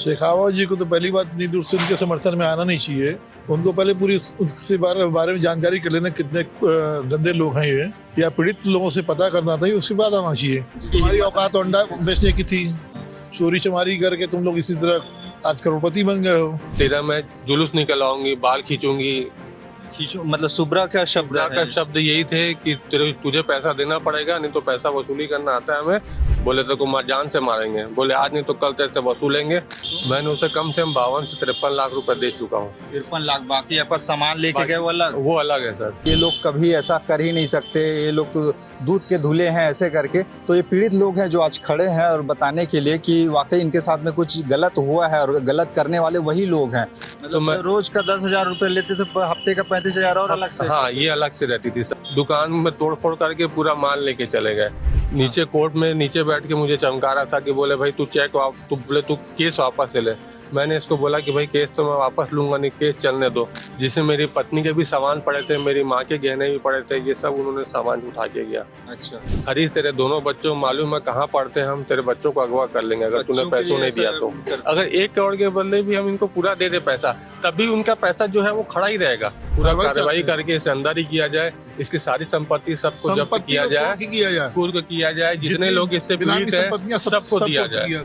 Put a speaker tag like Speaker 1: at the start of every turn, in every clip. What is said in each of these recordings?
Speaker 1: शेखावत जी को तो पहली बात नहीं, दूसरे उनके समर्थन में आना नहीं चाहिए। उनको पहले पूरी उसके बारे में जानकारी कर लेना, कितने गंदे लोग हैं ये, या पीड़ित लोगों से पता करना था, उसके बाद आना चाहिए। तुम्हारी औकात अंडा बेचने की थी, चोरी चमारी करके तुम लोग इसी तरह आज करोड़पति बन गए हो।
Speaker 2: तेरा मैं जुलूस निकलवाऊंगी, बाल खींचूंगी।
Speaker 3: खींचो मतलब सुब्रा का शब्द
Speaker 2: का शब्द यही थे कि तुझे पैसा देना पड़ेगा, नहीं तो पैसा वसूली करना आता है हमें। बोले तो को जान से मारेंगे, बोले आज नहीं तो कल तेरे से वसूलेंगे। मैंने उसे कम से कम 52 से 53 लाख रुपए दे चुका हूँ।
Speaker 3: 53 लाख। बाकी आपका सामान लेके गए
Speaker 2: वो अलग है सर।
Speaker 4: ये लोग कभी ऐसा कर ही नहीं सकते, ये लोग तो दूध के धुले हैं ऐसे करके। तो ये पीड़ित लोग हैं जो आज खड़े हैं और बताने के लिए कि वाकई इनके साथ में कुछ गलत हुआ है, और गलत करने वाले वही लोग हैं।
Speaker 3: तो मैं रोज का 10,000 रुपए लेते थे, हफ्ते का 35,000 और अलग से।
Speaker 2: हाँ, ये अलग से रहती थी सर। दुकान में तोड़फोड़ करके पूरा माल लेके चले गए। नीचे कोर्ट में नीचे बैठ के मुझे चमका रहा था कि बोले भाई तू तू केस वापस ले। मैंने इसको बोला कि भाई केस तो मैं वापस लूंगा नहीं, केस चलने दो। जिसमें मेरी पत्नी के भी सामान पड़े थे, मेरी माँ के गहने भी पड़े थे, ये सब उन्होंने सामान उठा के गया।
Speaker 3: अच्छा।
Speaker 2: हरीश, तेरे दोनों बच्चों मालूम है कहाँ पढ़ते हैं, हम तेरे बच्चों को अगवा कर लेंगे अगर तूने पैसों नहीं दिया तो। अगर 1 करोड़ के बदले भी हम इनको पूरा दे दे पैसा, तब भी उनका पैसा जो है वो खड़ा ही रहेगा। पूरा कार्रवाई करके इसे अंदर ही किया जाए, इसकी सारी संपत्ति सबको जब्त किया जाए, पूर्व किया जाए, जितने लोग इससे पीड़ित हैं सबको दिया जाए।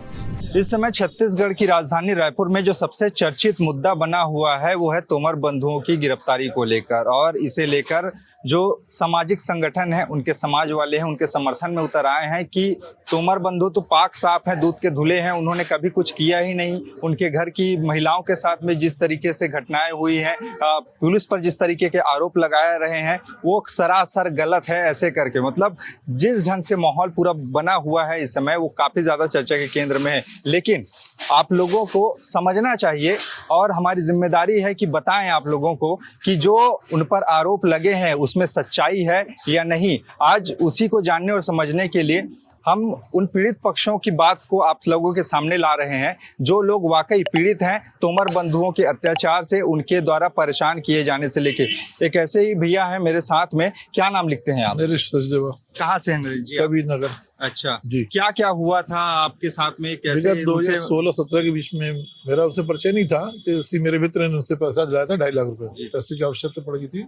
Speaker 4: इस समय छत्तीसगढ़ की राजधानी रायपुर में जो सबसे चर्चित मुद्दा बना हुआ है वो है तोमर बंधुओं की गिरफ्तारी को लेकर, और इसे लेकर जो सामाजिक संगठन है, उनके समाज वाले हैं, उनके समर्थन में उतर आए हैं कि तोमर बंधु तो पाक साफ हैं, दूध के धुले हैं, उन्होंने कभी कुछ किया ही नहीं। उनके घर की महिलाओं के साथ में जिस तरीके से घटनाएं हुई हैं, पुलिस पर जिस तरीके के आरोप लगाए रहे हैं, वो सरासर गलत है ऐसे करके। मतलब जिस ढंग से माहौल पूरा बना हुआ है इस समय, वो काफ़ी ज़्यादा चर्चा के केंद्र में है। लेकिन आप लोगों को समझना चाहिए और हमारी जिम्मेदारी है कि बताएं आप लोगों को कि जो उन पर आरोप लगे हैं उसमें सच्चाई है या नहीं। आज उसी को जानने और समझने के लिए हम उन पीड़ित पक्षों की बात को आप लोगों के सामने ला रहे हैं, जो लोग वाकई पीड़ित हैं तोमर बंधुओं के अत्याचार से, उनके द्वारा परेशान किए जाने से लेके। एक ऐसे ही भैया हैं मेरे साथ में, क्या नाम लिखते हैं आप?
Speaker 1: नरेश सचदेवा।
Speaker 4: कहाँ से हैं नरेश जी?
Speaker 1: कबीर नगर।
Speaker 4: अच्छा
Speaker 1: जी।
Speaker 4: क्या क्या हुआ था आपके साथ में? कैसे?
Speaker 1: 2016-17 के बीच में मेरा उससे परिचय नहीं था कि मेरे मित्र ने उनसे पैसा दिलाया था 2.5 लाख रुपए। पैसे की आवश्यकता पड़ गई थी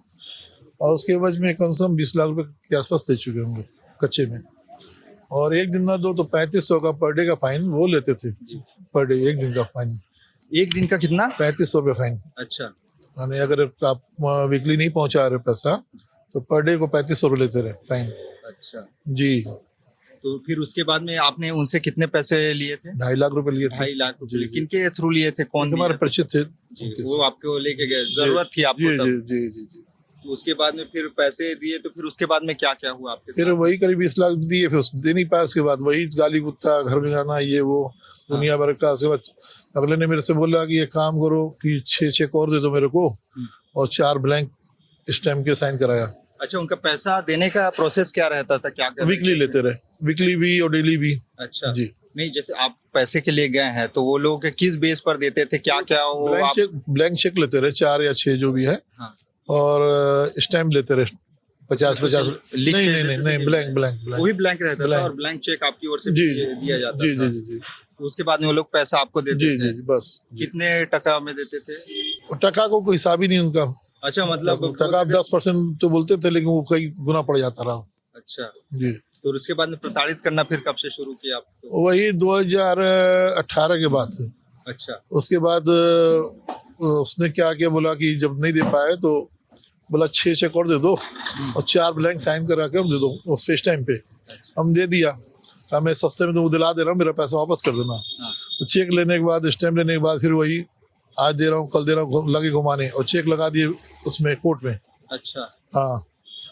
Speaker 1: और उसके एवज में कम से कम 20 लाख रुपए के आसपास दे चुके होंगे कच्चे में। और एक दिन ना दो तो 3500 का पर डे का फाइन वो लेते थे। पर डे, एक दिन का फाइन।
Speaker 4: एक दिन का कितना?
Speaker 1: 3500 रुपये फाइन।
Speaker 4: अच्छा।
Speaker 1: यानी अगर आप वीकली नहीं पहुंचा रहे पैसा तो पर डे को 3500 रुपये लेते रहे फाइन।
Speaker 4: अच्छा
Speaker 1: जी।
Speaker 4: तो फिर उसके बाद में आपने उनसे कितने पैसे लिए थे?
Speaker 1: 2.5 लाख रुपए लिए थे।
Speaker 4: 2.5 लाख रुपए किनके थ्रू लिए थे? कौन?
Speaker 1: हमारे परिचित थे।
Speaker 4: वो आपको लेके गए, जरूरत थी आपको तब?
Speaker 1: जी जी जी।
Speaker 4: तो उसके बाद में फिर पैसे दिए, तो फिर उसके बाद में क्या क्या हुआ आपके
Speaker 1: फिर
Speaker 4: साथ?
Speaker 1: वही करीब 20 लाख दिए, फिर दे नहीं पाया। उसके बाद वही गाली गुत्ता, घर में जाना, ये वो दुनिया भर का। उसके बाद अगले ने मेरे से बोला कि ये काम करो कि 6 चेक और दे दो मेरे को, और 4 ब्लैंक स्टैम्प के साइन कराया।
Speaker 4: अच्छा, उनका पैसा देने का प्रोसेस क्या रहता था? क्या
Speaker 1: वीकली लेते रहे, वीकली भी और डेली भी।
Speaker 4: अच्छा
Speaker 1: जी।
Speaker 4: नहीं, जैसे आप पैसे के लिए गए हैं तो वो लोग किस बेस पर देते थे? क्या क्या वो
Speaker 1: ब्लैंक चेक लेते रहे, 4 या 6 जो भी है।
Speaker 4: हाँ।
Speaker 1: और स्टैम्प लेते रहे 50-50। नहीं, ब्लैंक
Speaker 4: वो भी ब्लैंक रहता था और ब्लैंक चेक आपकी ओर से दिया जाता था।
Speaker 1: जी जी।
Speaker 4: उसके बाद में वो लोग पैसा आपको देते थे?
Speaker 1: जी, बस।
Speaker 4: कितने टका में देते थे?
Speaker 1: टका को कोई हिसाब ही नहीं उनका।
Speaker 4: अच्छा, मतलब
Speaker 1: टका आप 10% तो बोलते थे, लेकिन वो कई गुना पड़ जाता रहा।
Speaker 4: अच्छा
Speaker 1: जी।
Speaker 4: तो उसके बाद में प्रताड़ित करना फिर कब से शुरू किया आपको?
Speaker 1: वही 2018 के बाद से। अच्छा। उसके बाद उसने क्या किया, बोला कि जब नहीं दे पाए तो बोला 6 चेक और दे दो और 4 ब्लैंक साइन करा के दे दो उस पे टाइम पे। हम दे दिया, कहा मैं सस्ते में तो दिला दे रहा हूँ, मेरा पैसा वापस कर देना। तो चेक लेने के बाद, स्टैम्प लेने के बाद, फिर वही आज दे रहा हूँ कल दे रहा हूँ लगे घुमाने, और चेक लगा दिए उसमें कोर्ट में।
Speaker 4: अच्छा।
Speaker 1: हाँ।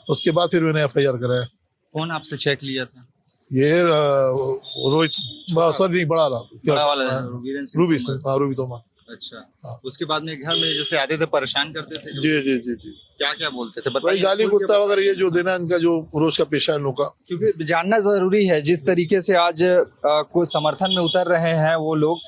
Speaker 1: उसके बाद फिर मैंने FIR कराया।
Speaker 4: कौन आपसे चेक लिया था?
Speaker 1: ये रोहित, सॉरी नहीं, बड़ा
Speaker 4: वाला
Speaker 1: रूबी तोमर।
Speaker 4: अच्छा। उसके बाद में घर में जैसे आते थे परेशान करते थे?
Speaker 1: जी।
Speaker 4: क्या क्या बोलते थे
Speaker 1: भाई
Speaker 4: बताइए।
Speaker 1: गाली कुत्ता वगैरह ये जो देना इनका जो रोज का पेशा है इन लोग का।
Speaker 4: क्योंकि जानना जरूरी है जिस तरीके से आज कोई समर्थन में उतर रहे हैं वो लोग,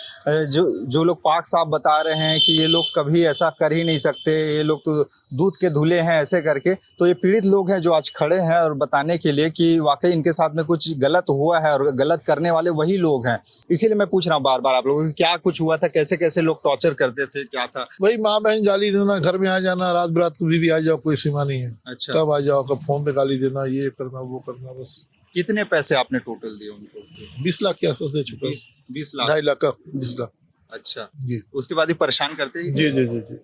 Speaker 4: जो लोग पाक साफ बता रहे हैं कि ये लोग कभी ऐसा कर ही नहीं सकते, ये लोग तो दूध के धुले हैं ऐसे करके, तो ये पीड़ित लोग हैं जो आज खड़े हैं और बताने के लिए कि वाकई इनके साथ में कुछ गलत हुआ है और गलत करने वाले वही लोग हैं। इसीलिए मैं पूछ रहा हूँ बार बार आप लोगों को क्या कुछ हुआ था, कैसे कैसे लोग टॉर्चर करते थे, क्या था।
Speaker 1: वही माँ बहन गाली देना, घर में आ जाना, रात बिरात कभी भी आ जाओ, कोई सीमा नहीं है।
Speaker 4: अच्छा।
Speaker 1: कब आ जाओ, कब फोन पे गाली देना, ये करना वो करना, बस।
Speaker 4: कितने पैसे आपने टोटल दिए उनको?
Speaker 1: 20 लाख के आसपास दे चुका हूँ।
Speaker 4: 20 लाख।
Speaker 1: 2.5 लाख का 20 लाख।
Speaker 4: अच्छा,
Speaker 1: जी
Speaker 4: उसके बाद ही परेशान करते ही?
Speaker 1: जी जी जी जी।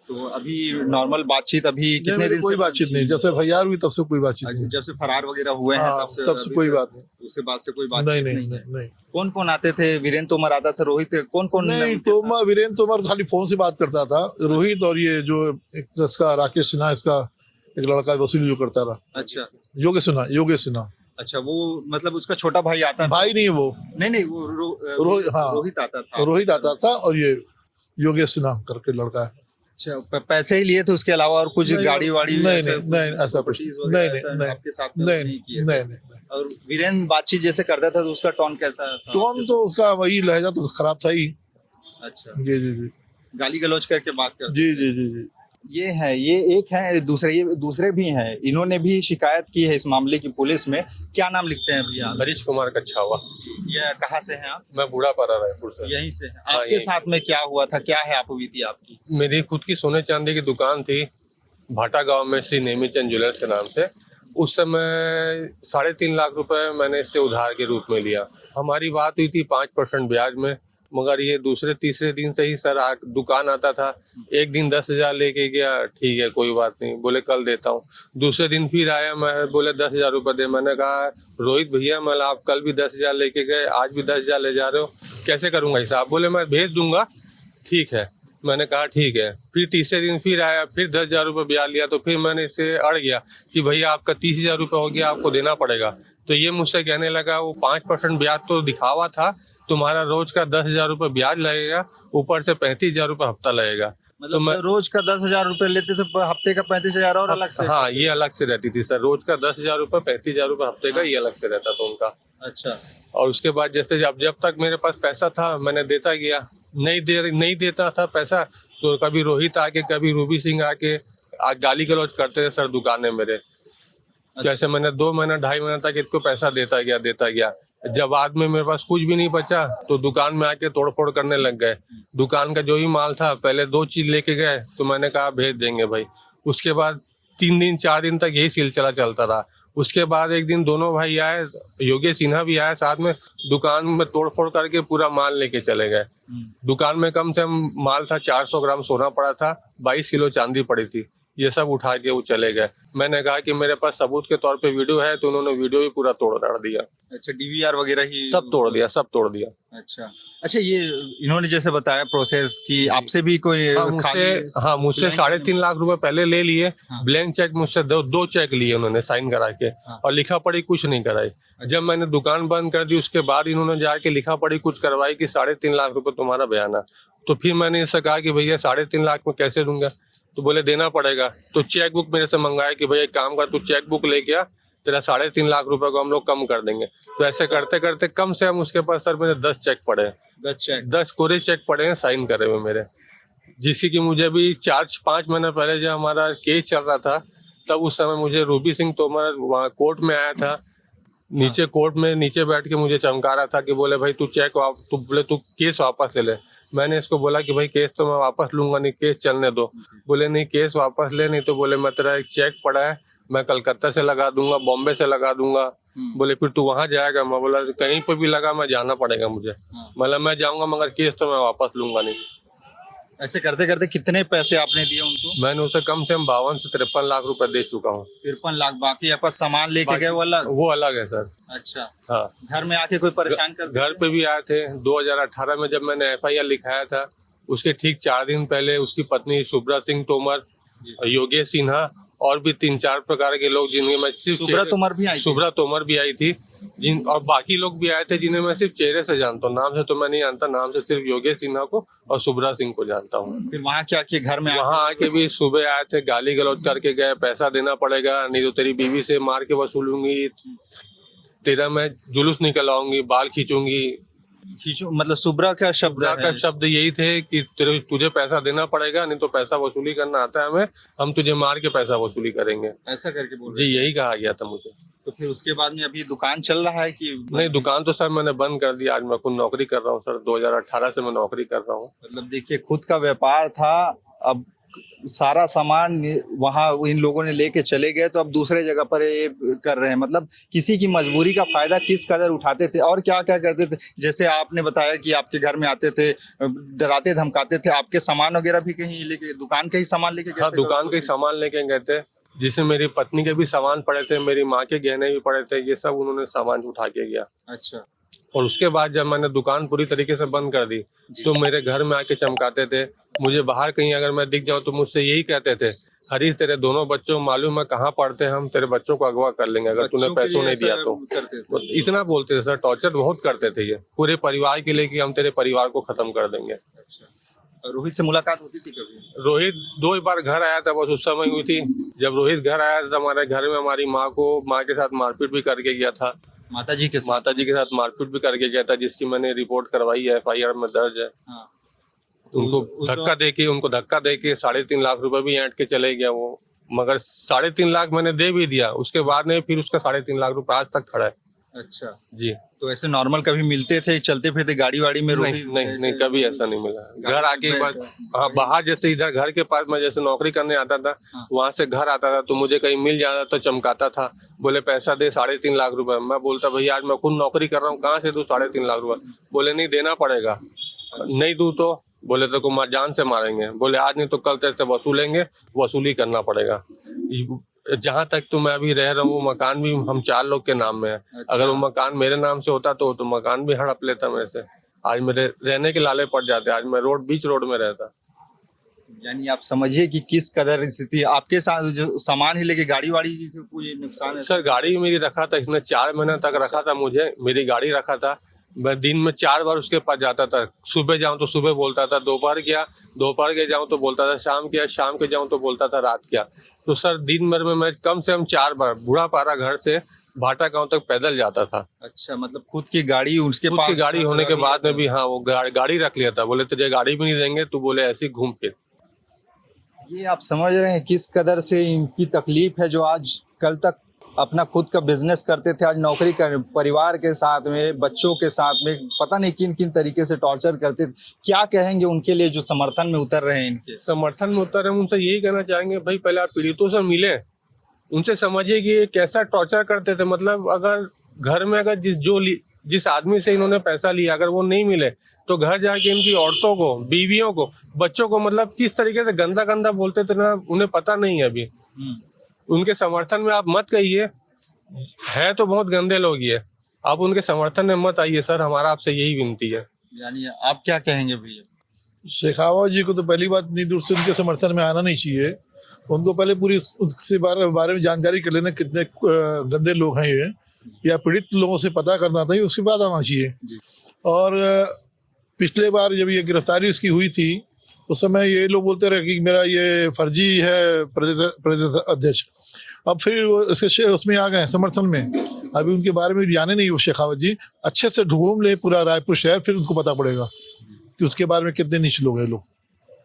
Speaker 4: तो अभी नॉर्मल बातचीत अभी कितने
Speaker 1: मेरी
Speaker 4: दिन
Speaker 1: कोई
Speaker 4: से?
Speaker 1: बातचीत नहीं, जैसे FIR हुई तब से कोई बातचीत नहीं।
Speaker 4: जब से फरार वगैरह हुए हैं
Speaker 1: हाँ,
Speaker 4: तब से
Speaker 1: तब से
Speaker 4: अभी
Speaker 1: कोई
Speaker 4: तक
Speaker 1: बात नहीं।
Speaker 4: उसके बाद से कोई बात
Speaker 1: नहीं
Speaker 4: नहीं,
Speaker 1: नहीं
Speaker 4: है।
Speaker 1: नहीं नहीं
Speaker 4: कौन कौन आते थे? वीरेंद्र तोमर आता था, रोहित, कौन कौन?
Speaker 1: नहीं, वीरेंद्र तोमर खाली फोन से बात करता था। रोहित और ये जो एक इसका राकेश सिन्हा, इसका एक लड़का वसूली जो करता रहा,
Speaker 4: अच्छा
Speaker 1: योगेश सिन्हा।
Speaker 4: अच्छा, वो मतलब उसका छोटा भाई आता था?
Speaker 1: भाई नहीं है वो,
Speaker 4: नहीं वो
Speaker 1: हाँ,
Speaker 4: रोहित आता था।
Speaker 1: रोहित आता था और ये योगेश सिन्हा करके लड़का है।
Speaker 4: अच्छा, पैसे ही लिए थे उसके अलावा और कुछ?
Speaker 1: नहीं,
Speaker 4: गाड़ी वाड़ी
Speaker 1: नहीं
Speaker 4: ऐसा
Speaker 1: नहीं नहीं, ऐसा कुछ
Speaker 4: properties
Speaker 1: नहीं
Speaker 4: वगैरह
Speaker 1: नहीं
Speaker 4: ऐसा
Speaker 1: नहीं
Speaker 4: आपके साथ में
Speaker 1: नहीं
Speaker 4: नहीं किए थे?
Speaker 1: नहीं नहीं।
Speaker 4: और वीरेंद्र बातचीत जैसे करता था तो उसका टोन कैसा था?
Speaker 1: टोन तो उसका वही लहजा तो खराब था ही।
Speaker 4: अच्छा,
Speaker 1: जी जी जी
Speaker 4: गाली गलौज करके बात करते?
Speaker 1: जी जी जी जी।
Speaker 4: ये एक है, ये दूसरे भी हैं, इन्होंने भी शिकायत की है इस मामले की पुलिस में। क्या नाम लिखते हैं भैया?
Speaker 2: हरीश कुमार कच्छावा।
Speaker 4: ये कहाँ से हैं आप?
Speaker 2: मैं बूढ़ापारा रायपुर से।
Speaker 4: यहीं से हैं।
Speaker 2: हाँ,
Speaker 4: आपके
Speaker 2: यहीं।
Speaker 4: साथ में क्या हुआ था, क्या है आप बीती आपकी?
Speaker 2: मेरी खुद की सोने चांदी की दुकान थी भाटा गांव में, श्री नेमीचंद ज्वेलर्स के नाम से। उस समय 3.5 लाख रुपए मैंने इससे उधार के रूप में लिया। हमारी बात हुई थी 5% ब्याज में, मगर ये दूसरे तीसरे दिन से ही सर दुकान आता था। एक दिन 10,000 लेके गया, ठीक है कोई बात नहीं, बोले कल देता हूँ। दूसरे दिन फिर आया, मैं बोले 10,000 रुपये दे। मैंने कहा रोहित भैया, मैं आप कल भी 10,000 लेके गए, आज भी 10,000 ले जा रहे हो, कैसे करूँगा हिसाब? बोले मैं भेज दूंगा। ठीक है, मैंने कहा ठीक है। फिर तीसरे दिन फिर आया, फिर 10,000 रुपये ब्याज लिया। तो फिर मैंने इससे अड़ गया कि भैया आपका 30,000 रुपये हो गया, आपको देना पड़ेगा। तो ये मुझसे कहने लगा वो 5% ब्याज तो दिखावा था, तुम्हारा रोज का 10,000 रुपये ब्याज लगेगा, ऊपर से 35,000 रुपये हफ्ता लगेगा।
Speaker 4: मतलब मैं रोज का 10,000 रुपए लेते थे, हफ्ते का 35,000 और अलग से?
Speaker 2: हाँ, ये अलग से रहती थी सर। रोज का 10,000 रुपये, 35,000 रुपये हफ्ते का, ये अलग से रहता था उनका।
Speaker 4: अच्छा।
Speaker 2: और उसके बाद जैसे जब तक मेरे पास पैसा था मैंने देता गया, नहीं देता था पैसा तो कभी रोहित आके, कभी रूबी सिंह आके गाली गलौज करते थे सर दुकान में मेरे। जैसे मैंने 2 महीना 2.5 महीना तक इनको पैसा देता गया। जब बाद में मेरे पास कुछ भी नहीं बचा तो दुकान में आके तोड़फोड़ करने लग गए। दुकान का जो भी माल था, पहले 2 चीज लेके गए तो मैंने कहा भेज देंगे भाई। उसके बाद 3 दिन 4 दिन तक यही सिलसिला चलता रहा। उसके बाद एक दिन दोनों भाई आए, योगेश सिन्हा भी आया साथ में, दुकान में तोड़फोड़ करके पूरा माल लेके चले गए। दुकान में कम से कम माल था, 400 ग्राम सोना पड़ा था, 22 किलो चांदी पड़ी थी, ये सब उठा के वो चले गए। मैंने कहा कि मेरे पास सबूत के तौर पे वीडियो है, तो उन्होंने वीडियो भी पूरा तोड़ दिया।
Speaker 4: अच्छा, DVR वगैरह ही
Speaker 2: सब तोड़ दिया।
Speaker 4: अच्छा, ये इन्होंने जैसे बताया प्रोसेस कि आपसे भी कोई
Speaker 2: मुझसे 3.5 लाख रुपए पहले ले लिए। ब्लैंक चेक मुझसे 2 चेक लिए उन्होंने साइन करा के, और लिखा पढ़ी कुछ नहीं कराई। जब मैंने दुकान बंद कर दी उसके बाद इन्होंने जाके लिखा पढ़ी कुछ करवाई कि 3.5 लाख रुपए तुम्हारा बयाना। तो फिर मैंने इससे कहा कि भैया 3.5 लाख में कैसे दूंगा? तो बोले देना पड़ेगा। तो चेक बुक मेरे से मंगाया कि भैया एक काम कर, तू चेक बुक लेके आ, तेरा 3.5 लाख रुपए को हम लोग कम कर देंगे। तो ऐसे करते करते कम से कम उसके पास सर मेरे 10 चेक पड़े हैं, 10 कोरे चेक पड़े हैं साइन करे हुए मेरे, जिसकी कि मुझे भी 4-5 महीने पहले जब हमारा केस चल रहा था तब उस समय मुझे रूबी सिंह तोमर वहाँ कोर्ट में आया था, नीचे कोर्ट में नीचे बैठ के मुझे चमका रहा था कि बोले भाई तू तू केस वापस ले ले। मैंने इसको बोला कि भाई केस तो मैं वापस लूंगा नहीं, केस चलने दो। बोले नहीं केस वापस ले, नहीं तो बोले मैं तेरा एक चेक पड़ा है मैं कलकत्ता से लगा दूंगा, बॉम्बे से लगा दूंगा। बोले फिर तू वहां जाएगा? मैं बोला कहीं पर भी लगा मैं जाना पड़ेगा मुझे। मतलब मैं जाऊंगा मगर केस तो मैं वापस लूंगा नहीं।
Speaker 4: ऐसे करते करते कितने पैसे आपने दिए उनको?
Speaker 2: मैंने उसे कम से कम 52 से 53 लाख रुपए दे चुका हूँ।
Speaker 4: 53 लाख। बाकी आपका सामान लेके गए
Speaker 2: वो अलग है सर।
Speaker 4: अच्छा।
Speaker 2: हाँ,
Speaker 4: घर में आके कोई परेशान कर?
Speaker 2: घर पे भी आए थे। 2018 में जब मैंने FIR लिखाया था उसके ठीक 4 दिन पहले उसकी पत्नी शुभ्रा सिंह तोमर, योगेश सिन्हा और भी 3-4 प्रकार के लोग जिनके मैं सिर्फ
Speaker 3: सुब्रा तोमर भी आई थी।
Speaker 2: सुब्रा तोमर भी आई थी, जिन और बाकी लोग भी आए थे जिन्हें मैं सिर्फ चेहरे से जानता हूँ, नाम से तो मैं नहीं जानता। नाम से सिर्फ योगेश सिन्हा को और सुब्रा सिंह को जानता हूँ।
Speaker 3: फिर वहाँ क्या किए, घर में
Speaker 2: वहाँ आके भी सुबह आए थे, गाली गलौज करके गए, पैसा देना पड़ेगा नहीं तो तेरी बीवी से मार के वसूलूंगी, तेरा मैं जुलूस निकलवाऊंगी, बाल खींचूंगी।
Speaker 3: खींचो, मतलब सुब्रा का शब्द
Speaker 2: सुब्रा का
Speaker 3: है।
Speaker 2: शब्द यही थे कि तुझे पैसा देना पड़ेगा, नहीं तो पैसा वसूली करना आता है हमें, हम तुझे मार के पैसा वसूली करेंगे।
Speaker 3: ऐसा करके बोल
Speaker 2: जी,
Speaker 3: रहे
Speaker 2: यही कहा गया था मुझे।
Speaker 3: तो फिर उसके बाद में अभी दुकान चल रहा है कि
Speaker 2: नहीं, दुकान तो सर मैंने बंद कर दिया। आज मैं खुद नौकरी कर रहा हूँ सर, 2018 से मैं नौकरी कर रहा हूँ।
Speaker 3: मतलब देखिए, खुद का व्यापार था, अब सारा सामान वहाँ इन लोगों ने लेके चले गए, तो अब दूसरे जगह पर ये कर रहे हैं। मतलब किसी की मजबूरी का फायदा किस कदर उठाते थे और क्या क्या करते थे। जैसे आपने बताया कि आपके घर में आते थे, डराते धमकाते थे, आपके सामान वगैरह भी कहीं लेके, दुकान का ही सामान लेके गए
Speaker 2: हाँ,
Speaker 3: थे?
Speaker 2: दुकान के सामान लेके गए थे, जिसमें मेरी पत्नी के भी सामान पड़े थे, मेरी माँ के गहने भी पड़े थे, ये सब उन्होंने सामान उठा के गया।
Speaker 3: अच्छा।
Speaker 2: और उसके बाद जब मैंने दुकान पूरी तरीके से बंद कर दी तो मेरे घर में आके चमकाते थे। मुझे बाहर कहीं अगर मैं दिख जाऊं तो मुझसे यही कहते थे, हरीश तेरे दोनों बच्चों मालूम है कहाँ पढ़ते हैं, हम तेरे बच्चों को अगवा कर लेंगे अगर तूने पैसों नहीं दिया तो।
Speaker 3: करते थे।
Speaker 2: इतना बोलते थे सर, टॉर्चर बहुत करते थे ये पूरे परिवार के लिए कि हम तेरे परिवार को खत्म कर देंगे।
Speaker 3: अच्छा। और रोहित से मुलाकात होती थी कभी?
Speaker 2: रोहित 2 बार घर आया था, बस उस समय हुई थी। जब रोहित घर आया था हमारे घर में हमारी माँ के साथ मारपीट भी करके गया था।
Speaker 3: माता जी के साथ
Speaker 2: मारपीट भी करके गया था, जिसकी मैंने रिपोर्ट करवाई है, FIR में दर्ज है।
Speaker 3: हाँ।
Speaker 2: उनको धक्का दे के 3.5 लाख रुपए भी ऐंठ के चले गया वो। मगर 3.5 लाख मैंने दे भी दिया, उसके बाद में फिर उसका 3.5 लाख रुपए आज तक खड़ा है।
Speaker 3: अच्छा
Speaker 2: जी।
Speaker 3: तो ऐसे नॉर्मल कभी मिलते थे, चलते फिरते गाड़ी वाड़ी में?
Speaker 2: नहीं, कभी ऐसा नहीं मिला। घर आके एक बार, हाँ, बाहर जैसे इधर घर के पास मैं जैसे नौकरी करने आता था, वहां से घर आता था तो मुझे कहीं मिल जाता तो चमकाता था, बोले पैसा दे 3.5 लाख रुपए। मैं बोलता भैया आज मैं खुद नौकरी कर रहा हूँ, कहाँ से दूं 3.5 लाख रुपए? बोले नहीं देना पड़ेगा, नहीं दूं तो बोले तो को जान से मारेंगे, बोले आज नहीं तो कल तेरे से वसूलेंगे, वसूली करना पड़ेगा। जहाँ तक तो मैं अभी रह रहा हूँ, मकान भी हम 4 लोग के नाम में है। अगर वो मकान मेरे नाम से होता तो मकान भी हड़प लेता मेरे से। आज मेरे रहने के लाले पड़ जाते, आज मैं बीच रोड में रहता।
Speaker 3: यानी आप समझिए कि किस कदर स्थिति। आपके साथ जो सामान ही लेके गाड़ी वाड़ी की कोई नुकसान है?
Speaker 2: सर गाड़ी मेरी रखा था इसने, 4 महीने तक रखा था मुझे, मेरी गाड़ी रखा था। मैं दिन में 4 बार उसके पास जाता था। सुबह जाऊं तो सुबह बोलता था, दोपहर के जाऊं तो बोलता था, शाम के जाऊं तो बोलता था रात क्या। तो सर दिन भर में मैं कम से कम 4 बार बूढ़ा पारा घर से भाटा गांव तक पैदल जाता था।
Speaker 3: अच्छा, मतलब खुद की गाड़ी उसके
Speaker 2: खुद
Speaker 3: पास?
Speaker 2: की गाड़ी होने के बाद में भी हाँ वो गाड़ी रख लिया था। बोले तुझे गाड़ी भी नहीं देंगे, तू बोले ऐसे घूम फिर।
Speaker 3: ये आप समझ रहे हैं किस कदर से इनकी तकलीफ है, जो आज कल तक अपना खुद का बिजनेस करते थे, आज नौकरी कर, परिवार के साथ में, बच्चों के साथ में, पता नहीं किन किन तरीके से टॉर्चर करते थे। क्या कहेंगे उनके लिए जो समर्थन में उतर रहे हैं? इनके
Speaker 2: समर्थन में उतर रहे हैं, उनसे यही कहना चाहेंगे भाई पहले आप पीड़ितों से मिले, उनसे समझिए कि ये कैसा टॉर्चर करते थे। मतलब अगर घर में अगर जिस आदमी से इन्होंने पैसा लिया अगर वो नहीं मिले तो घर जाके इनकी औरतों को, बीवियों को, बच्चों को मतलब किस तरीके से गंदा गंदा बोलते थे ना, उन्हें पता नहीं है अभी। उनके समर्थन में आप मत कहिए, है तो बहुत गंदे लोग ये, आप उनके समर्थन में मत आइए सर, हमारा आपसे यही विनती है।
Speaker 3: यानी आप क्या कहेंगे भैया?
Speaker 1: शेखावत जी को तो पहली बात नहीं दूर से उनके समर्थन में आना नहीं चाहिए। उनको पहले पूरी उसके बारे में जानकारी कर लेना कितने गंदे लोग हैं ये, या पीड़ित लोगों से पता करना था, उसके बाद आना चाहिए। और पिछले बार जब ये गिरफ्तारी उसकी हुई थी उस समय ये लोग बोलते रहे कि मेरा ये फर्जी है प्रदेश अध्यक्ष। अब फिर इसके उसमें आ गए समर्थन में। अभी उनके बारे में जाने नहीं वो शेखावत जी, अच्छे से ढूंढ ले पूरा रायपुर शहर, फिर उनको पता पड़ेगा कि उसके बारे में कितने नीच लोग हैं लोग।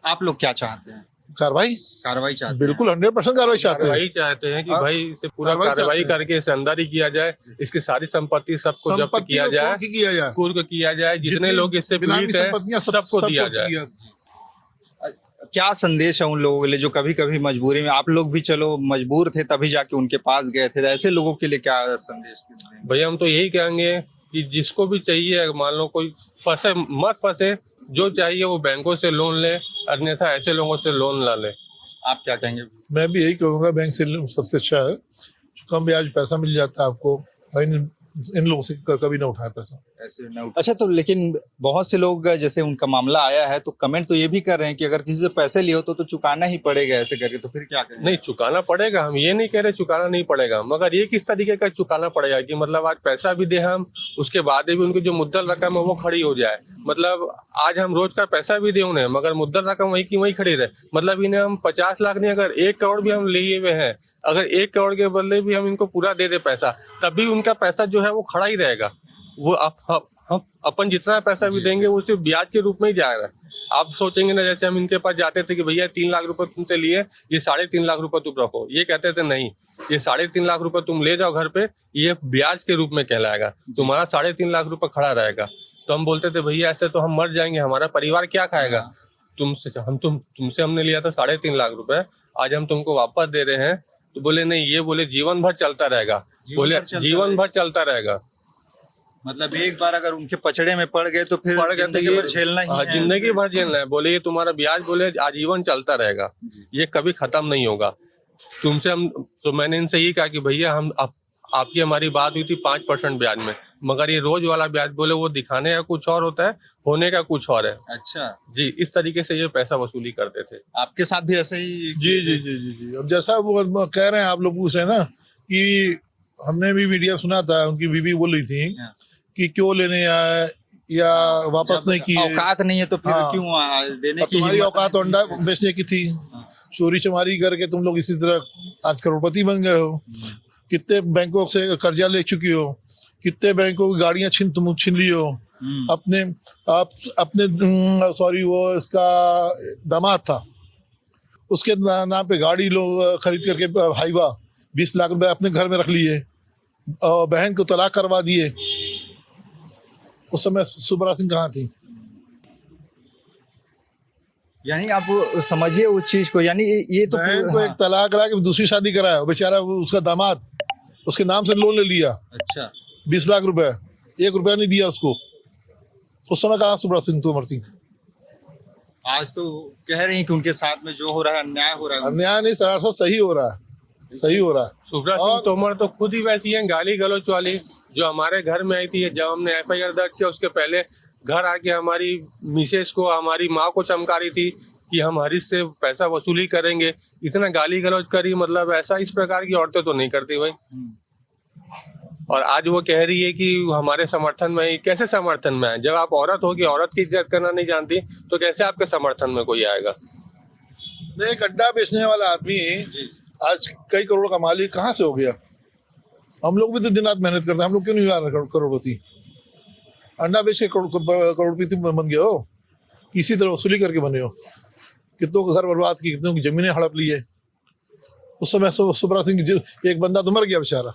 Speaker 3: आप लोग क्या चाहते हैं?
Speaker 1: कार्रवाई
Speaker 3: चाहते हैं?
Speaker 1: बिल्कुल 100% कार्रवाई चाहते हैं।
Speaker 2: चाहते हैं कि भाई इसे पूरा कार्रवाई करके इसे अंदर ही किया जाए, इसकी सारी संपत्ति सबको जब्त किया जाए, कुर्क किया जाए, जितने लोग इससे पीड़ित हैं सबको दिया जाए।
Speaker 3: क्या संदेश है उन लोगों के लिए जो कभी कभी मजबूरी में, आप लोग भी चलो मजबूर थे तभी जाके उनके पास गए थे, ऐसे लोगों के लिए क्या संदेश?
Speaker 2: भैया हम तो यही कहेंगे कि जिसको भी चाहिए, मान लो कोई मत फंसे, जो चाहिए वो बैंकों से लोन ले, अन्यथा ऐसे लोगों से लोन ना ले।
Speaker 3: आप क्या कहेंगे?
Speaker 1: मैं भी यही कहूँगा, बैंक से सबसे अच्छा है, कम ब्याज पैसा मिल जाता है आपको। इन लोगों से कभी ना उठाए पैसा।
Speaker 3: ऐसे न अच्छा, तो लेकिन बहुत से लोग जैसे उनका मामला आया है तो कमेंट तो ये भी कर रहे हैं कि अगर किसी से पैसे लिए हो तो चुकाना ही पड़ेगा ऐसे करके, तो फिर क्या करें?
Speaker 2: नहीं, चुकाना पड़ेगा, हम ये नहीं कह रहे चुकाना नहीं पड़ेगा, मगर ये किस तरीके का चुकाना पड़ेगा कि मतलब आज पैसा भी दे हम, उसके बाद भी उनकी जो मुद्दल रकम है वो खड़ी हो जाए। मतलब आज हम रोज का पैसा भी दे उन्हें, मगर मुद्दल रकम वही की वही खड़ी रहे। मतलब इन्हें हम 50 लाख नहीं, अगर 1 करोड़ भी हम लिए हुए हैं, अगर 1 करोड़ के बदले भी हम इनको पूरा दे दे पैसा, तब भी उनका पैसा जो है वो खड़ा ही रहेगा। वो हम अपन जितना पैसा भी देंगे वो सिर्फ ब्याज के रूप में ही जाएगा। आप सोचेंगे ना, जैसे हम इनके पास जाते थे कि भैया 3 लाख रुपए तुमसे लिए, ये 3.5 लाख रुपए तुम रखो, ये कहते थे नहीं, ये 3.5 लाख रुपए तुम ले जाओ घर पे, ये ब्याज के रूप में कहलाएगा, तुम्हारा 3.5 लाख रुपए खड़ा रहेगा। तो हम बोलते थे भैया ऐसे तो हम मर जाएंगे, हमारा परिवार क्या खाएगा? तुमसे हमने लिया था 3.5 लाख रुपए, आज हम तुमको वापस दे रहे हैं। तो बोले नहीं, ये बोले जीवन भर चलता रहेगा। बोले जीवन भर चलता रहेगा।
Speaker 3: मतलब एक बार अगर उनके पचड़े में पड़ गए तो फिर जिंदगी भर झेलना ही है।
Speaker 2: जिंदगी भर झेलना है। बोले ये तुम्हारा ब्याज बोले आजीवन चलता रहेगा, ये कभी खत्म नहीं होगा। तुमसे हम तो मैंने इनसे ये कहा कि भैया हम आपकी हमारी बात हुई थी 5% ब्याज में, मगर ये रोज वाला ब्याज बोले वो दिखाने का कुछ और होता है, होने का कुछ और है।
Speaker 3: अच्छा
Speaker 2: जी, इस तरीके से ये पैसा वसूली करते थे।
Speaker 3: आपके साथ भी ऐसा ही?
Speaker 1: जी जी जी जी जी। अब जैसा वो कह रहे हैं आप लोग पूछ रहे हैं ना कि हमने भी मीडिया सुना था, उनकी बीवी बोल रही थी कि क्यों लेने आए या वापस नहीं किए,
Speaker 3: औकात नहीं है तो फिर क्यों देने की?
Speaker 1: तुम्हारी औकात तो अंडा बेचने की थी, चोरी चमारी करके तुम लोग इसी तरह आज करोड़पति बन गए हो। कितने बैंकों से कर्जा ले चुकी हो, कितने बैंकों की गाड़ियां छीन ली हो। अपने सॉरी वो इसका दामाद था, उसके नाम पे गाड़ी लोग खरीद करके हाईवा 20 लाख रुपए अपने घर में रख लिए, और बहन को तलाक करवा दिए। उस समय सुब्रा सिंह कहाँ थी?
Speaker 3: यानी आप समझिए उस चीज को, यानी ये तो
Speaker 1: बहन को एक तलाक करा के दूसरी शादी कराया, बेचारा उसका दामाद उसके नाम से लोन ले लिया।
Speaker 3: अच्छा
Speaker 1: 20 लाख रुपए, 1 रुपया नहीं दिया उसको। उस समय कहाँ सुब्रा सिंह तोमर थी?
Speaker 3: आज तो कह रही हैं कि उनके साथ में जो हो रहा है अन्याय हो रहा है।
Speaker 1: अन्याय नहीं, सरासर सही हो रहा है, सही हो रहा है।
Speaker 2: सुब्रा सिंह तोमर तो खुद ही वैसी है, गाली गलौच वाली, जो हमारे घर में आई थी जब हमने FIR दर्ज किया, उसके पहले घर आके हमारी मिसेस को, हमारी माँ को चमका रही थी कि हम हरीश से पैसा वसूली करेंगे। इतना गाली गलौज करी, मतलब ऐसा इस प्रकार की औरतें तो नहीं करती भाई। और आज वो कह रही है कि हमारे समर्थन में ही। कैसे समर्थन में है? जब आप औरत हो कि औरत की इज्जत करना नहीं जानती, तो कैसे आपके समर्थन में कोई आएगा?
Speaker 1: एक अड्डा बेचने वाला आदमी आज कई करोड़ का मालिक कहाँ से हो गया? हम लोग भी तो दिन रात मेहनत करते हैं, हम लोग क्यों नहीं आ रहे करोड़पति? अंडा बेच के करोड़पति बन गए हो, इसी तरह वसूली करके बने हो। कितनों का घर बर्बाद की, कितनों की जमीनें हड़प ली है। उस समय सुब्रा सिंह एक बंदा तो मर गया बेचारा,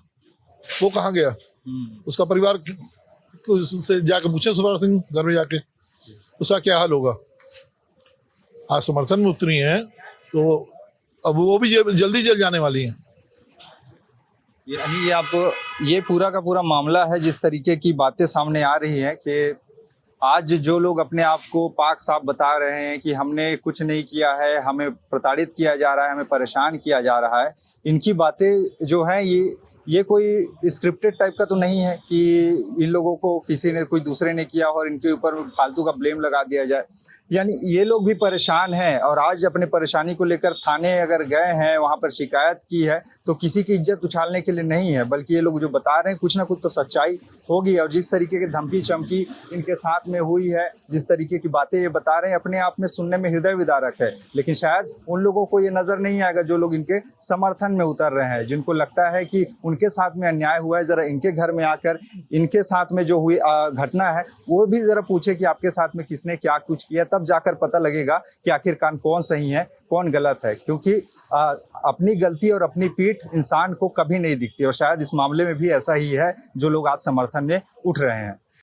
Speaker 1: वो कहाँ गया? उसका परिवार से जाके पूछे सुब्रा सिंह घर में जाके, उसका क्या हाल होगा? आज समर्थन में उतरी है तो अब वो भी जल्दी जेल जाने वाली हैं।
Speaker 3: यानी ये पूरा का पूरा मामला है, जिस तरीके की बातें सामने आ रही है कि आज जो लोग अपने आप को पाक साफ बता रहे हैं कि हमने कुछ नहीं किया है, हमें प्रताड़ित किया जा रहा है, हमें परेशान किया जा रहा है, इनकी बातें जो हैं ये कोई स्क्रिप्टेड टाइप का तो नहीं है कि इन लोगों को किसी ने, कोई दूसरे ने किया और इनके ऊपर फालतू का ब्लेम लगा दिया जाए। यानी ये लोग भी परेशान हैं और आज अपने परेशानी को लेकर थाने अगर गए हैं, वहाँ पर शिकायत की है, तो किसी की इज्जत उछालने के लिए नहीं है, बल्कि ये लोग जो बता रहे हैं कुछ ना कुछ तो सच्चाई होगी। और जिस तरीके की धमकी चमकी इनके साथ में हुई है, जिस तरीके की बातें ये बता रहे हैं, अपने आप में सुनने में हृदय विदारक है। लेकिन शायद उन लोगों को ये नजर नहीं आएगा जो लोग इनके समर्थन में उतर रहे हैं, जिनको लगता है कि उनके साथ में अन्याय हुआ है, जरा इनके घर में आकर इनके साथ में जो हुई घटना है वो भी जरा पूछे कि आपके साथ में किसने क्या कुछ किया, तब जाकर पता लगेगा कि आखिरकार कौन सही है कौन गलत है। क्योंकि अपनी गलती और अपनी पीठ इंसान को कभी नहीं दिखती, और शायद इस मामले में भी ऐसा ही है जो लोग आज समर्थन में उठ रहे हैं।